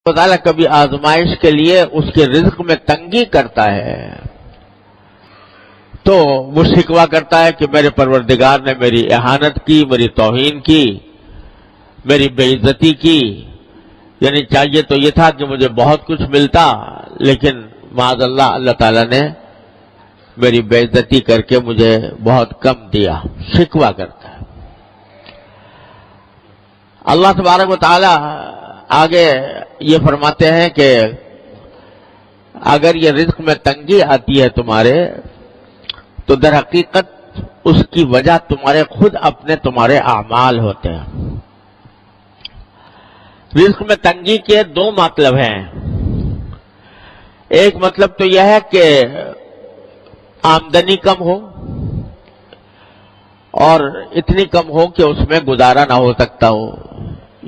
اللہ تعالیٰ کبھی آزمائش کے لیے اس کے رزق میں تنگی کرتا ہے تو وہ شکوہ کرتا ہے کہ میرے پروردگار نے میری اہانت کی، میری توہین کی، میری بے عزتی کی، یعنی چاہیے تو یہ تھا کہ مجھے بہت کچھ ملتا، لیکن معاذ اللہ اللہ تعالیٰ نے میری بے عزتی کر کے مجھے بہت کم دیا، شکوہ کرتا ہے۔ اللہ تبارک و تعالی آگے یہ فرماتے ہیں کہ اگر یہ رزق میں تنگی آتی ہے تمہارے تو در حقیقت اس کی وجہ تمہارے اعمال ہوتے ہیں۔ رزق میں تنگی کے دو مطلب ہیں۔ ایک مطلب تو یہ ہے کہ آمدنی کم ہو اور اتنی کم ہو کہ اس میں گزارا نہ ہو سکتا ہو،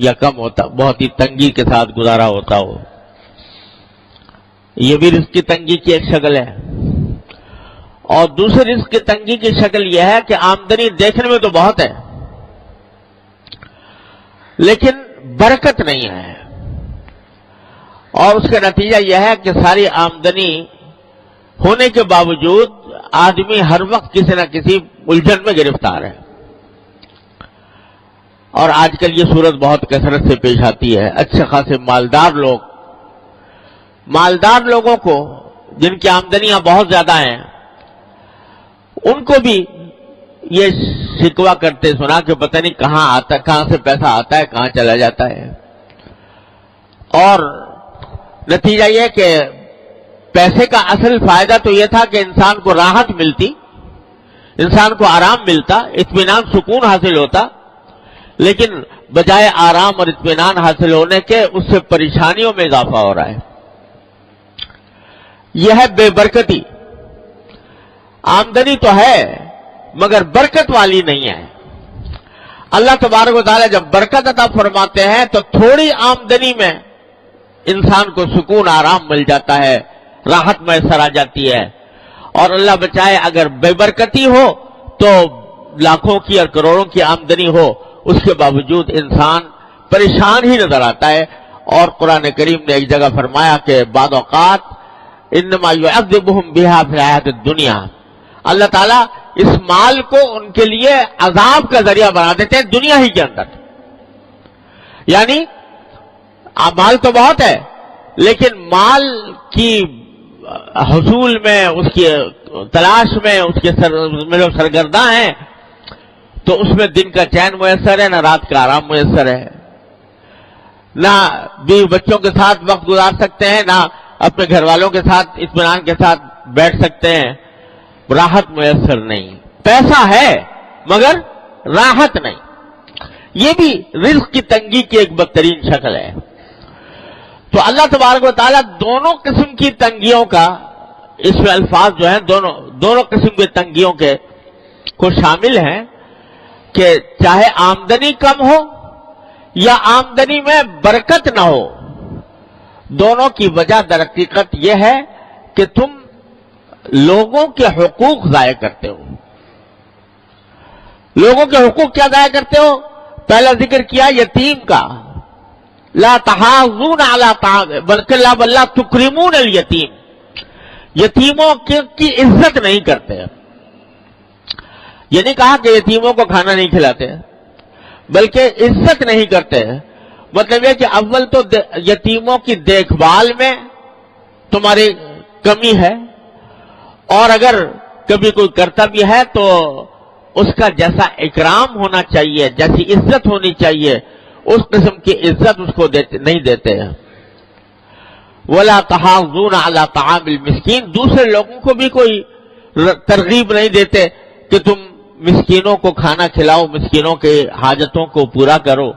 یا کم ہوتا، بہت ہی تنگی کے ساتھ گزارا ہوتا ہو، یہ بھی رزق کی تنگی کی ایک شکل ہے۔ اور دوسری رزق کی تنگی کی شکل یہ ہے کہ آمدنی دیکھنے میں تو بہت ہے لیکن برکت نہیں ہے، اور اس کا نتیجہ یہ ہے کہ ساری آمدنی ہونے کے باوجود آدمی ہر وقت کسی نہ کسی الجھن میں گرفتار ہے۔ اور آج کل یہ صورت بہت کثرت سے پیش آتی ہے۔ اچھے خاصے مالدار لوگوں کو جن کی آمدنیاں بہت زیادہ ہیں، ان کو بھی یہ شکوہ کرتے سنا کہ پتہ نہیں کہاں سے پیسہ آتا ہے، کہاں چلا جاتا ہے، اور نتیجہ یہ کہ پیسے کا اصل فائدہ تو یہ تھا کہ انسان کو راحت ملتی، انسان کو آرام ملتا، اطمینان سکون حاصل ہوتا، لیکن بجائے آرام اور اطمینان حاصل ہونے کے اس سے پریشانیوں میں اضافہ ہو رہا ہے۔ یہ ہے بے برکتی۔ آمدنی تو ہے مگر برکت والی نہیں ہے۔ اللہ تبارک و تعالی جب برکت عطا فرماتے ہیں تو تھوڑی آمدنی میں انسان کو سکون آرام مل جاتا ہے، راحت میسر آ جاتی ہے، اور اللہ بچائے اگر بے برکتی ہو تو لاکھوں کی اور کروڑوں کی آمدنی ہو، اس کے باوجود انسان پریشان ہی نظر آتا ہے۔ اور قرآن کریم نے ایک جگہ فرمایا کہ بعض اوقات انما یعذبہم بہا فی الحیاۃ الدنیا، اللہ تعالیٰ اس مال کو ان کے لیے عذاب کا ذریعہ بنا دیتے ہیں دنیا ہی کے اندر۔ یعنی مال تو بہت ہے لیکن مال کی حصول میں، اس کی تلاش میں، اس کے جو سرگرداں ہیں، تو اس میں دن کا چین میسر ہے، نہ رات کا آرام میسر ہے، نہ بیوی بچوں کے ساتھ وقت گزار سکتے ہیں، نہ اپنے گھر والوں کے ساتھ اطمینان کے ساتھ بیٹھ سکتے ہیں، راحت میسر نہیں۔ پیسہ ہے مگر راحت نہیں۔ یہ بھی رزق کی تنگی کی ایک بدترین شکل ہے۔ تو اللہ تبارک و تعالیٰ دونوں قسم کی تنگیوں کا، اس میں الفاظ جو ہیں دونوں قسم کی تنگیوں کے کو شامل ہیں کہ چاہے آمدنی کم ہو یا آمدنی میں برکت نہ ہو، دونوں کی وجہ در حقیقت یہ ہے کہ تم لوگوں کے حقوق ضائع کرتے ہو۔ لوگوں کے حقوق کیا ضائع کرتے ہو؟ پہلا ذکر کیا یتیم کا، لا تحاضون علی طعام بلکہ لا تکرمون الیتیم، یتیموں کی عزت نہیں کرتے۔ یہ نہیں کہا کہ یتیموں کو کھانا نہیں کھلاتے، بلکہ عزت نہیں کرتے۔ مطلب یہ کہ اول تو یتیموں کی دیکھ بھال میں تمہاری کمی ہے، اور اگر کبھی کوئی کرتا بھی ہے تو اس کا جیسا اکرام ہونا چاہیے، جیسی عزت ہونی چاہیے، اس قسم کی عزت اس کو نہیں دیتے ہیں۔ وَلَا تَحَاضُونَ عَلَىٰ طَعَامِ الْمِسْكِينِ، دوسرے لوگوں کو بھی کوئی ترغیب نہیں دیتے کہ تم مسکینوں کو کھانا کھلاؤ، مسکینوں کے حاجتوں کو پورا کرو۔